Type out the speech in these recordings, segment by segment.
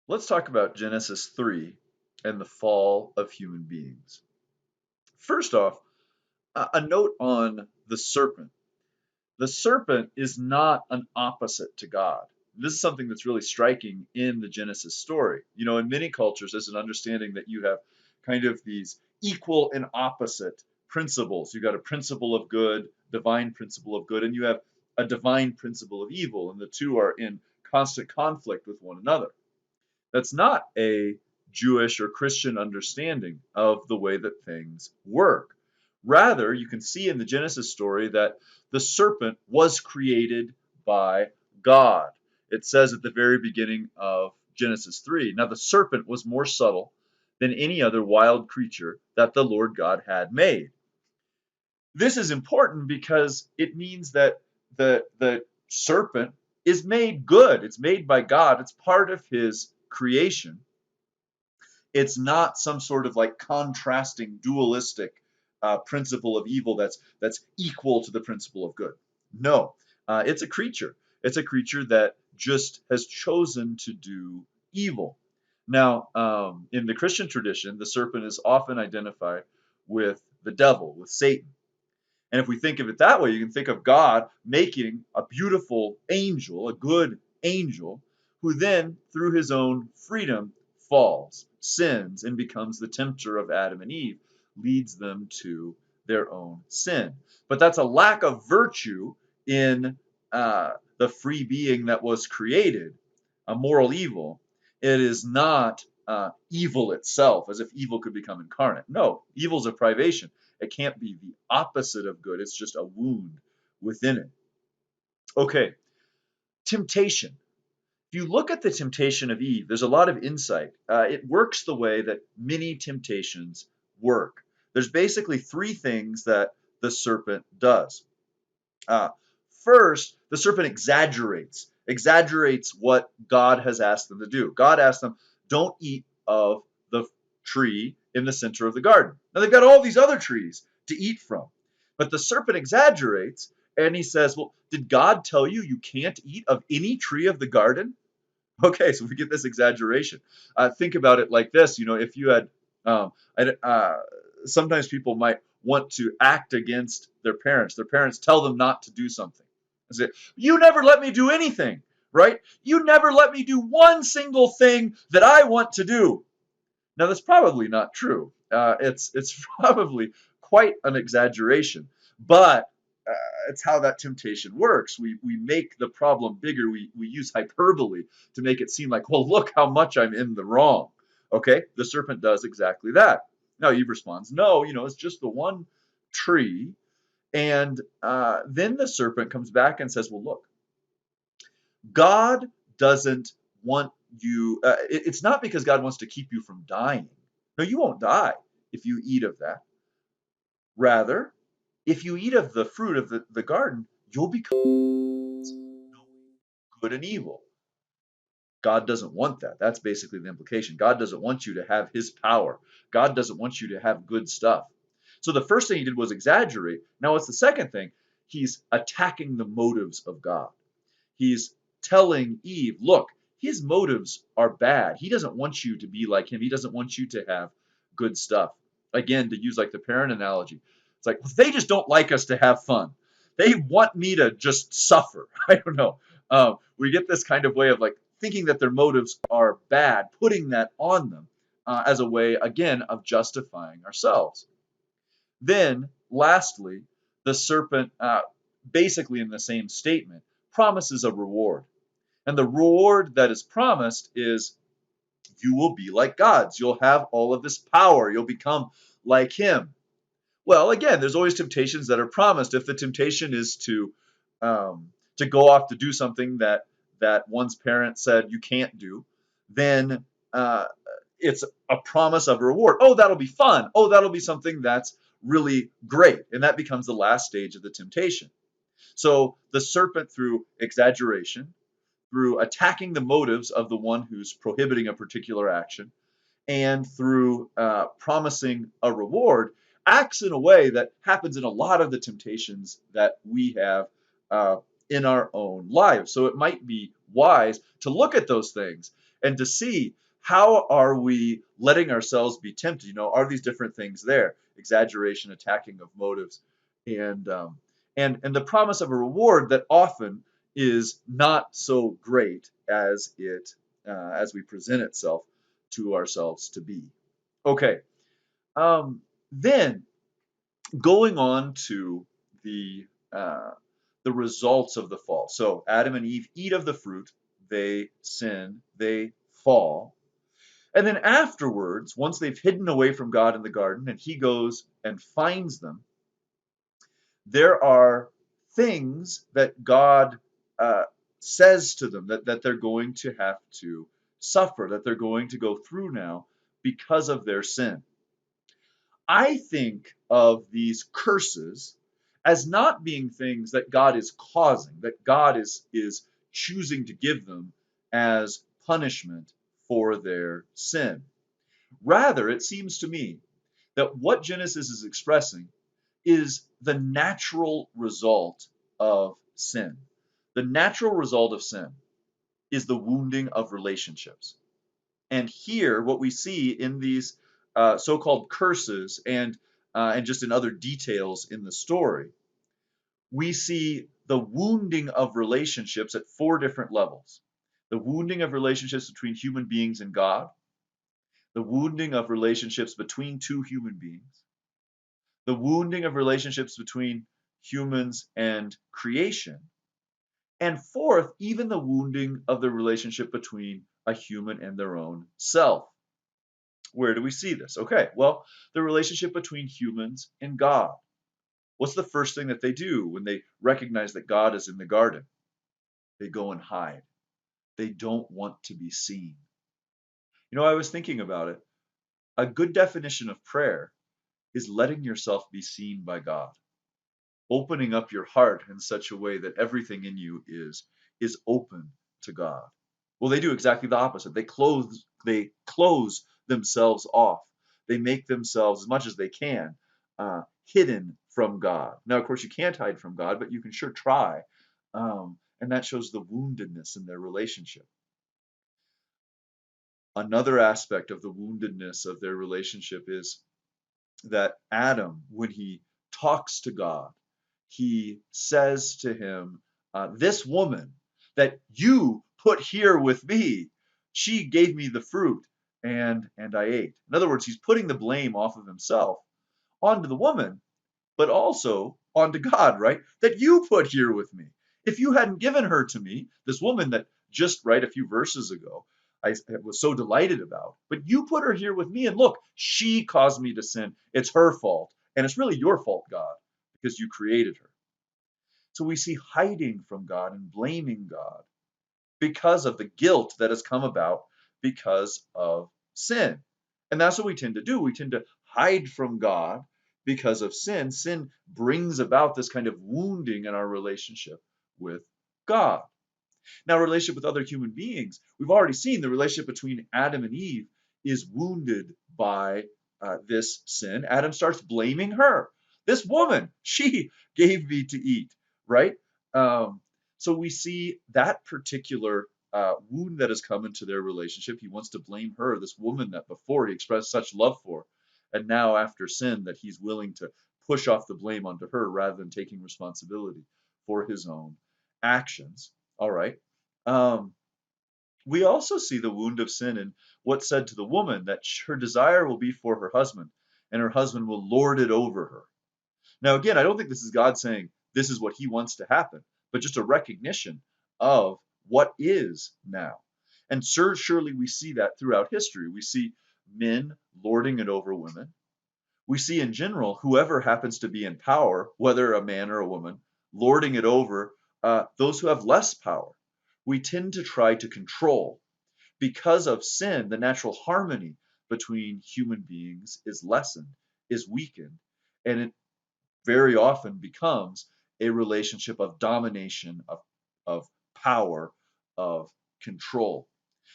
Let's talk about Genesis 3 and the fall of human beings. First off, a note on the serpent. The serpent is not an opposite to God. This is something that's really striking in the Genesis story. You know, in many cultures, there's an understanding that you have kind of these equal and opposite principles. You've got a principle of good, divine principle of good, and you have a divine principle of evil, and the two are in constant conflict with one another. That's not a Jewish or Christian understanding of the way that things work. Rather, you can see in the Genesis story that the serpent was created by God. It says at the very beginning of Genesis 3, now the serpent was more subtle than any other wild creature that the Lord God had made. This is important because it means that the serpent is made good. It's made by God. It's part of his creation. It's not some sort of like contrasting dualistic principle of evil that's equal to the principle of good. No, it's a creature. It's a creature that just has chosen to do evil. Now, in the Christian tradition, the serpent is often identified with the devil, with Satan. And if we think of it that way, you can think of God making a beautiful angel, a good angel, who then, through his own freedom, falls, sins, and becomes the tempter of Adam and Eve, leads them to their own sin. But that's a lack of virtue in the free being that was created, a moral evil. It is not evil itself, as if evil could become incarnate. No, evil's a privation. It can't be the opposite of good. It's just a wound within it. Okay, temptation. If you look at the temptation of Eve, there's a lot of insight. It works the way that many temptations work. There's basically three things that the serpent does. Uh, First, the serpent exaggerates what God has asked them to do. God asked them, don't eat of the tree in the center of the garden. Now they've got all these other trees to eat from. But the serpent exaggerates and he says, well, did God tell you you can't eat of any tree of the garden? Okay, so we get this exaggeration. Think about it like this. You know, if you had, sometimes people might want to act against their parents. Their parents tell them not to do something. I say, you never let me do anything, right? You never let me do one single thing that I want to do. Now, that's probably not true. It's probably quite an exaggeration, but it's how that temptation works. We make the problem bigger. We use hyperbole to make it seem like, well, look how much I'm in the wrong. Okay, the serpent does exactly that. Now Eve responds, no, it's just the one tree. And then the serpent comes back and says, well, look, God doesn't want you, it's not because God wants to keep you from dying. No, you won't die if you eat of that. Rather, if you eat of the fruit of the garden, you'll become knowing good and evil. God doesn't want that. That's basically the implication. God doesn't want you to have his power. God doesn't want you to have good stuff. So the first thing he did was exaggerate. Now, what's the second thing? He's attacking the motives of God. He's telling Eve, look, his motives are bad. He doesn't want you to be like him. He doesn't want you to have good stuff. Again, to use like the parent analogy, it's like, well, they just don't like us to have fun. They want me to just suffer. I don't know. We get this kind of way of like thinking that their motives are bad, putting that on them as a way, again, of justifying ourselves. Then, lastly, the serpent, basically in the same statement, promises a reward. And the reward that is promised is you will be like gods. You'll have all of this power. You'll become like him. Well, again, there's always temptations that are promised. If the temptation is to go off to do something that one's parent said you can't do, then it's a promise of a reward. Oh, that'll be fun. Oh, that'll be something that's really great. And that becomes the last stage of the temptation. So the serpent, through exaggeration, through attacking the motives of the one who's prohibiting a particular action, and through promising a reward, acts in a way that happens in a lot of the temptations that we have in our own lives. So it might be wise to look at those things and to see how are we letting ourselves be tempted. Are these different things there? Exaggeration, attacking of motives, and and the promise of a reward that often is not so great as we present itself to ourselves to be. Okay, then going on to the uh, the results of the fall. So Adam and Eve eat of the fruit, they sin, they fall. And then afterwards, once they've hidden away from God in the garden and he goes and finds them, there are things that God uh, says to them that they're going to have to suffer, that they're going to go through now because of their sin. I think of these curses as not being things that God is causing, that God is choosing to give them as punishment for their sin. Rather, it seems to me that what Genesis is expressing is the natural result of sin. The natural result of sin is the wounding of relationships. And here, what we see in these so-called curses and just in other details in the story, we see the wounding of relationships at four different levels. The wounding of relationships between human beings and God, the wounding of relationships between two human beings, the wounding of relationships between humans and creation, and fourth, even the wounding of the relationship between a human and their own self. Where do we see this? Okay, well, the relationship between humans and God. What's the first thing that they do when they recognize that God is in the garden? They go and hide. They don't want to be seen. I was thinking about it. A good definition of prayer is letting yourself be seen by God, opening up your heart in such a way that everything in you is open to God. Well, they do exactly the opposite. They close themselves off. They make themselves as much as they can hidden from God. Now, of course, you can't hide from God, but you can sure try, and that shows the woundedness in their relationship. Another aspect of the woundedness of their relationship is that Adam, when he talks to God, he says to him, "This woman that you put here with me, she gave me the fruit, and I ate." In other words, he's putting the blame off of himself onto the woman, but also onto God, right? That you put here with me. If you hadn't given her to me, this woman that just right a few verses ago I was so delighted about, but you put her here with me, and look, she caused me to sin. It's her fault, and it's really your fault, God, because you created her. So we see hiding from God and blaming God because of the guilt that has come about because of sin. And that's what we tend to do. We tend to hide from God because of sin. Sin brings about this kind of wounding in our relationship with God. Now, relationship with other human beings, we've already seen the relationship between Adam and Eve is wounded by this sin. Adam starts blaming her. This woman, she gave me to eat, right? Um, so we see that particular wound that has come into their relationship. He wants to blame her, this woman that before he expressed such love for, and now after sin, that he's willing to push off the blame onto her rather than taking responsibility for his own actions. All right. Um, we also see the wound of sin in what's said to the woman that her desire will be for her husband, and her husband will lord it over her. Now, again, I don't think this is God saying this is what he wants to happen, but just a recognition of what is now. And surely we see that throughout history. We see men lording it over women. We see in general whoever happens to be in power, whether a man or a woman, lording it over those who have less power. We tend to try to control. Because of sin, the natural harmony between human beings is lessened, is weakened, and it very often becomes a relationship of domination, of power, of control.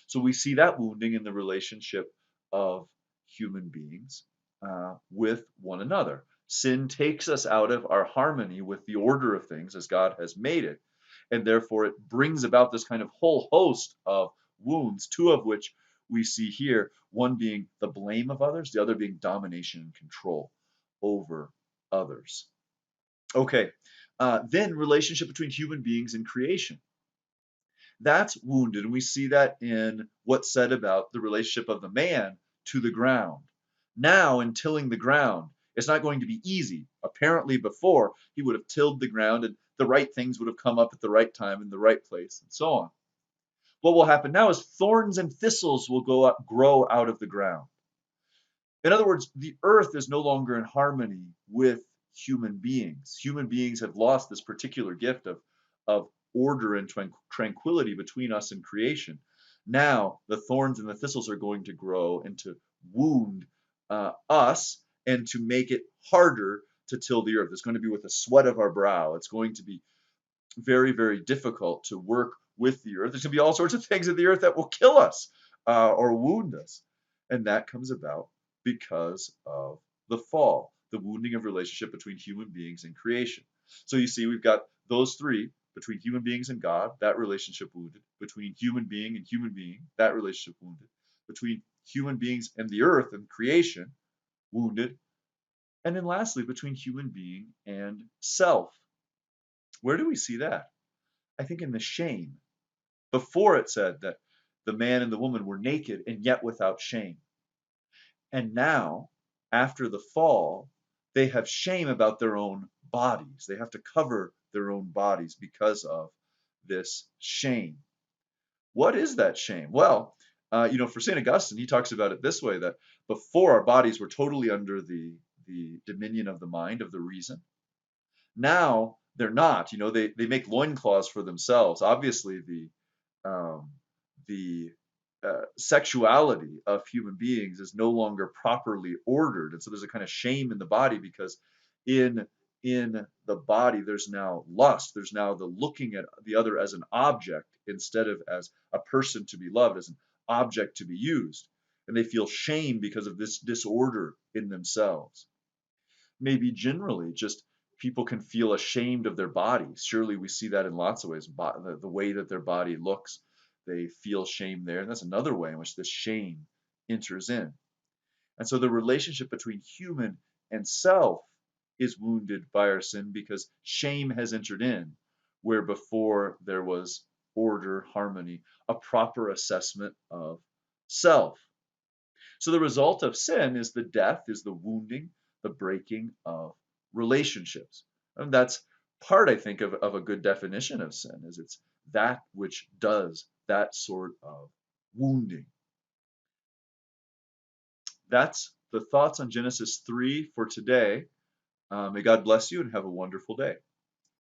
So we see that wounding in the relationship of human beings with one another. Sin takes us out of our harmony with the order of things as God has made it. And therefore it brings about this kind of whole host of wounds, two of which we see here, one being the blame of others, the other being domination and control over others. Okay, then relationship between human beings and creation. That's wounded, and we see that in what's said about the relationship of the man to the ground. Now, in tilling the ground, it's not going to be easy. Apparently, before, he would have tilled the ground and the right things would have come up at the right time in the right place, and so on. What will happen now is thorns and thistles will grow out of the ground. In other words, the earth is no longer in harmony with human beings. Human beings have lost this particular gift of order and tranquility between us and creation. Now, the thorns and the thistles are going to grow and to wound us and to make it harder to till the earth. It's going to be with the sweat of our brow. It's going to be very, very difficult to work with the earth. There's going to be all sorts of things in the earth that will kill us or wound us. And that comes about because of the fall, the wounding of relationship between human beings and creation. So you see, we've got those three between human beings and God, that relationship wounded, between human being and human being, that relationship wounded, between human beings and the earth and creation, wounded, and then lastly, between human being and self. Where do we see that? I think in the shame. Before it said that the man and the woman were naked and yet without shame. And now, after the fall, they have shame about their own bodies. They have to cover their own bodies because of this shame. What is that shame? Well, for St. Augustine, he talks about it this way, that before our bodies were totally under the dominion of the mind, of the reason. Now they're not. They make loincloths for themselves. Obviously, um, the sexuality of human beings is no longer properly ordered, and so there's a kind of shame in the body because in in the body there's now lust. There's now the looking at the other as an object instead of as a person to be loved, as an object to be used, and they feel shame because of this disorder in themselves. Maybe generally just people can feel ashamed of their bodies. Surely we see that in lots of ways. The way that their body looks, they feel shame there. And that's another way in which this shame enters in. And so the relationship between human and self is wounded by our sin because shame has entered in, where before there was order, harmony, a proper assessment of self. So the result of sin is the death, is the wounding, the breaking of relationships. And that's part, I think, of a good definition of sin, is it's that which does that sort of wounding. That's the thoughts on Genesis 3 for today. May God bless you and have a wonderful day.